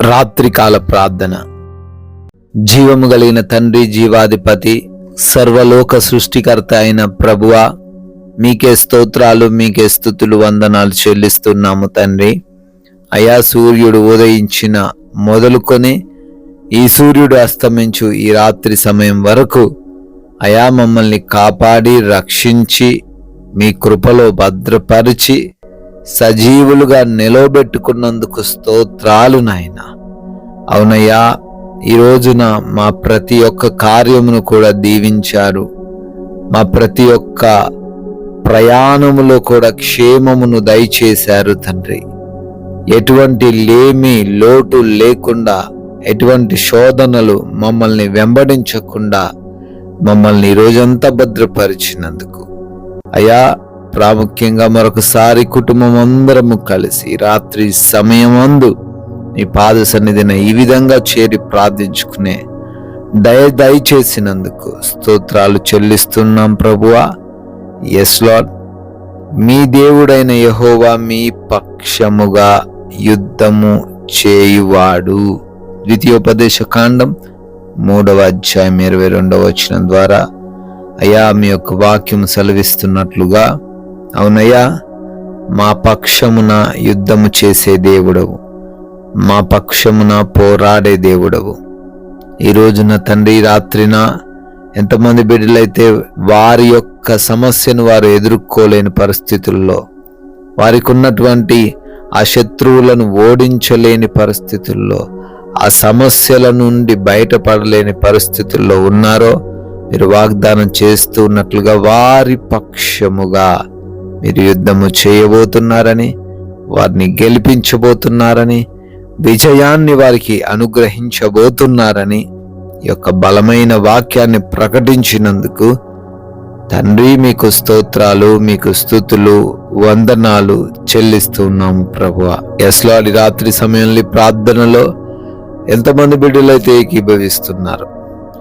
రాత్రికాల ప్రార్థన. జీవము కలిగిన తండ్రి, జీవాధిపతి, సర్వలోక సృష్టికర్త అయిన ప్రభువా, మీకే స్తోత్రాలు, మీకే స్తుతులు, వందనాలు చెల్లిస్తున్నాము తండ్రి. అయా, సూర్యుడు ఉదయించిన మొదలుకొని ఈ సూర్యుడు అస్తమించు ఈ రాత్రి సమయం వరకు అయా మమ్మల్ని కాపాడి రక్షించి మీ కృపలో భద్రపరిచి సజీవులుగా నిలవబెట్టుకున్నందుకు స్తోత్రాలు నాయనా. అవునయ్యా, ఈ రోజున మా ప్రతి ఒక్క కార్యమును కూడా దీవించారు. మా ప్రతి ఒక్క ప్రయాణములో కూడా క్షేమమును దయచేశారు తండ్రి. ఎటువంటి లేమి లోటు లేకుండా, ఎటువంటి శోధనలు మమ్మల్ని వెంబడించకుండా మమ్మల్ని ఈ రోజంతా భద్రపరిచినందుకు అయ్యా, ప్రాముఖ్యంగా మరొకసారి కుటుంబం అందరము కలిసి రాత్రి సమయమందు నీ పాద సన్నిధిన ఈ విధంగా చేరి ప్రార్థించుకునే దయచేసినందుకు స్తోత్రాలు చెల్లిస్తున్నాం ప్రభువా. ఎస్ లార్డ్, మీ దేవుడైన యెహోవా మీ పక్షముగా యుద్ధము చేయువాడు. ద్వితీయోపదేశ కాండం 3వ అధ్యాయం 22వ వచనం ద్వారా అయ్యా మీ యొక్క వాక్యం సెలవిస్తున్నట్లుగా, అవునయ్యా, మా పక్షమున యుద్ధము చేసే దేవుడవు, మా పక్షమున పోరాడే దేవుడవు. ఈ రోజున తండ్రి, రాత్రిన ఎంతమంది బిడ్డలైతే వారి యొక్క సమస్యను వారు ఎదుర్కోలేని పరిస్థితుల్లో, వారికి ఉన్నటువంటి ఆ శత్రువులను ఓడించలేని పరిస్థితుల్లో, ఆ సమస్యల నుండి బయటపడలేని పరిస్థితుల్లో ఉన్నారో, మీరు వాగ్దానం చేస్తూ ఉన్నట్లుగా వారి పక్షముగా మీరు యుద్ధము చేయబోతున్నారని, వారిని గెలిపించబోతున్నారని, విజయాన్ని వారికి అనుగ్రహించబోతున్నారని ఈ యొక్క బలమైన వాక్యాన్ని ప్రకటించినందుకు తండ్రి మీకు స్తోత్రాలు, మీకు స్తుతులు, వందనాలు చెల్లిస్తున్నాము ప్రభువా. ఎస్లాడి రాత్రి సమయంలో ప్రార్థనలో ఎంతమంది బిడ్డలైతే ఏకీభవిస్తున్నారు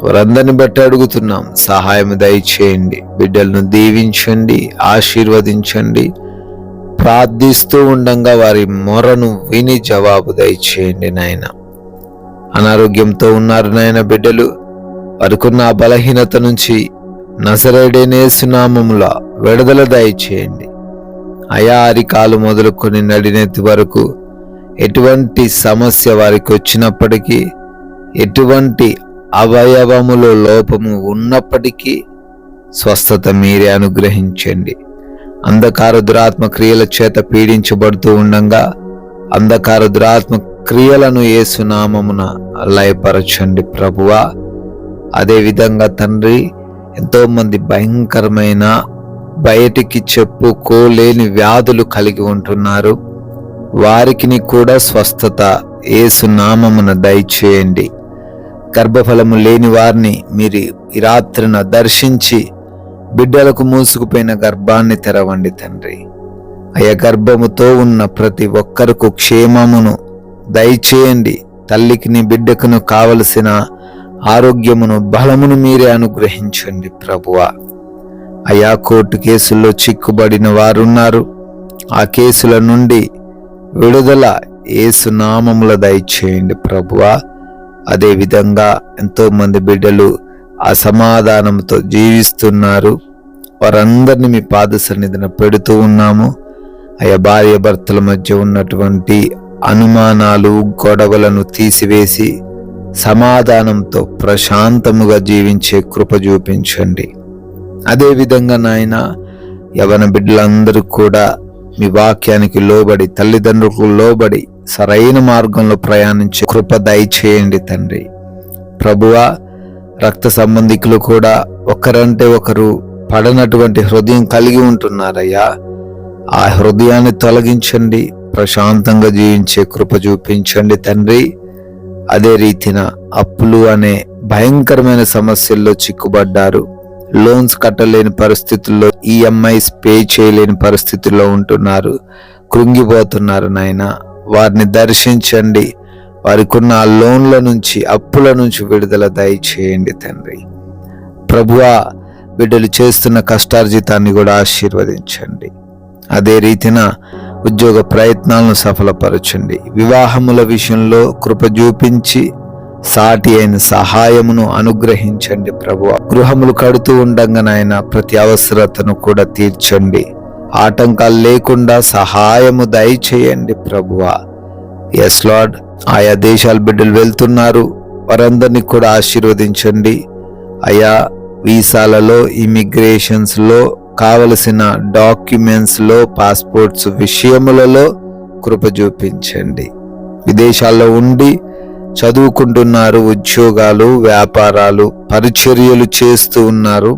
వారందరిని బట్టి అడుగుతున్నాం, సహాయం దయచేయండి, బిడ్డలను దీవించండి, ఆశీర్వదించండి. ప్రార్థిస్తూ ఉండంగా వారి మొరను విని జవాబు దయచేయండి నాయన. అనారోగ్యంతో ఉన్నారు నాయన బిడ్డలు, వారికున్న బలహీనత నుంచి నజరేయుడైన యేసు నామములో విడుదల దయచేయండి. అయా, అరికాలు మొదలుకొని నడినెత్తి వరకు ఎటువంటి సమస్య వారికి వచ్చినప్పటికీ, ఎటువంటి అవయవములో లోపము ఉన్నప్పటికీ స్వస్థత మీరే అనుగ్రహించండి. అంధకార దురాత్మ క్రియల చేత పీడించబడుతూ ఉండగా అంధకార దురాత్మ క్రియలను యేసు నామమున లయపరచండి ప్రభువా. అదేవిధంగా తండ్రి, ఎంతో మంది భయంకరమైన బయటికి చెప్పుకోలేని వ్యాధులు కలిగి ఉంటున్నారు, వారికి కూడా స్వస్థత యేసు నామమున దయచేయండి. గర్భఫలము లేని వారిని మీరు ఈ రాత్రిన దర్శించి బిడ్డలకు మూసుకుపోయిన గర్భాన్ని తెరవండి తండ్రి. అయ్యా, గర్భముతో ఉన్న ప్రతి ఒక్కరికి క్షేమమును దయచేయండి. తల్లికి బిడ్డకును కావలసిన ఆరోగ్యమును బలమును మీరే అనుగ్రహించండి ప్రభువా. అయా, కోర్టు కేసుల్లో చిక్కుబడిన వారున్నారు, ఆ కేసుల నుండి విడుదల యేసు నామములో దయచేయండి ప్రభువా. అదేవిధంగా ఎంతో మంది బిడ్డలు అసమాధానంతో జీవిస్తున్నారు, వారందరినీ మీ పాద సన్నిధిన పెడుతూ ఉన్నాము. అయ్యా, భార్య భర్తల మధ్య ఉన్నటువంటి అనుమానాలు, గొడవలను తీసివేసి సమాధానంతో ప్రశాంతముగా జీవించే కృప చూపించండి. అదేవిధంగా నాయన, యవన బిడ్డలందరూ కూడా మీ వాక్యానికి లోబడి, తల్లిదండ్రులకు లోబడి సరైన మార్గంలో ప్రయాణించే కృప దయచేయండి తండ్రి. ప్రభువా, రక్త సంబంధికులు కూడా ఒకరంటే ఒకరు పడనటువంటి హృదయం కలిగి ఉంటున్నారయ్యా. ఆ హృదయాన్ని తొలగించండి, ప్రశాంతంగా జీవించే కృప చూపించండి తండ్రి. అదే రీతిన అప్పులు అనే భయంకరమైన సమస్యల్లో చిక్కుబడ్డారు, లోన్స్ కట్టలేని పరిస్థితుల్లో, ఈఎంఐస్ పే చేయలేని పరిస్థితుల్లో ఉంటున్నారు, కృంగిపోతున్నారు నాయన. వారిని దర్శించండి, వారికున్న ఆ లోన్ల నుంచి, అప్పుల నుంచి విడుదల దయచేయండి తండ్రి. ప్రభువా, బిడ్డలు చేస్తున్న కష్టార్జితాన్ని కూడా ఆశీర్వదించండి. అదే రీతిన ఉద్యోగ ప్రయత్నాలను సఫలపరచండి. వివాహముల విషయంలో కృప చూపించి సాటి అయిన సహాయమును అనుగ్రహించండి ప్రభువా. గృహములు కడుతూ ఉండగా నాయన ప్రతి అవసరతను కూడా తీర్చండి. ఆటంకాలు లేకుండా సహాయము దయచేయండి ప్రభువా. ఎస్ లార్డ్, ఆయా దేశాల బిడ్డలు వెళ్తున్నారు, వారందరినీ కూడా ఆశీర్వదించండి అయా. వీసాలలో, ఇమిగ్రేషన్స్లో కావలసిన డాక్యుమెంట్స్లో, పాస్పోర్ట్స్ విషయములలో కృప చూపించండి. విదేశాల్లో ఉండి చదువుకుంటున్నారు, ఉద్యోగాలు, వ్యాపారాలు, పరిచర్యలు చేస్తూ ఉన్నారు,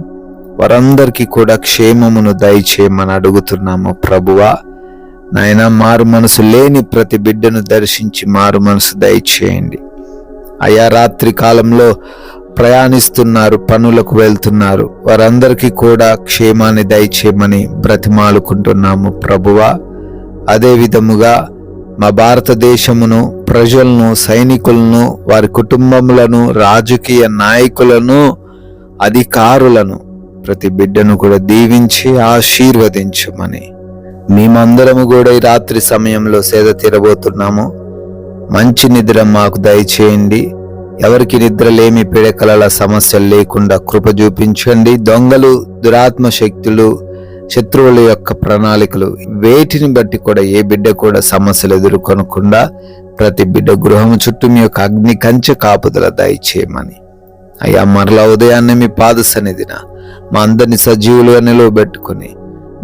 వారందరికీ కూడా క్షేమమును దయచేయమని అడుగుతున్నాము ప్రభువా. నాయన, మారు మనసు లేని ప్రతి బిడ్డను దర్శించి మారు మనసు దయచేయండి అయా. రాత్రి కాలంలో ప్రయాణిస్తున్నారు, పనులకు వెళ్తున్నారు, వారందరికీ కూడా క్షేమాన్ని దయచేయమని బ్రతిమాలుకుంటున్నాము ప్రభువా. అదే విధముగా మా భారతదేశమును, ప్రజలను, సైనికులను, వారి కుటుంబములను, రాజకీయ నాయకులను, అధికారులను, ప్రతి బిడ్డను కూడా దీవించి ఆశీర్వదించమని మేమందరము కూడా ఈ రాత్రి సమయంలో సేద తీరబోతున్నాము. మంచి నిద్ర మాకు దయచేయండి. ఎవరికి నిద్రలేమి, పిడకల సమస్యలు లేకుండా కృప చూపించండి. దొంగలు, దురాత్మ శక్తులు, శత్రువుల యొక్క ప్రణాళికలు, వేటిని బట్టి కూడా ఏ బిడ్డ కూడా సమస్యలు ఎదుర్కొనకుండా ప్రతి బిడ్డ గృహము చుట్టూ మీ యొక్క అగ్ని కంచె కాపుదల దయచేయమని అయ్యా. మరలా ఉదయాన్నే మీ పాద సన్నిధిన మా అందరిని సజీవులుగా నిలవబెట్టుకుని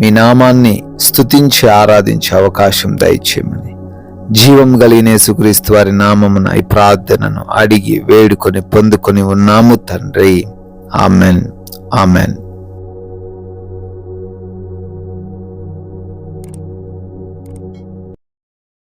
మీ నామాన్ని స్తుతించి ఆరాధించే అవకాశం దయచేయమని జీవం కలిగిన యేసుక్రీస్తు వారి నామమున ఈ ప్రార్థనను అడిగి వేడుకొని పొందుకొని ఉన్నాము తండ్రి. Amen, amen.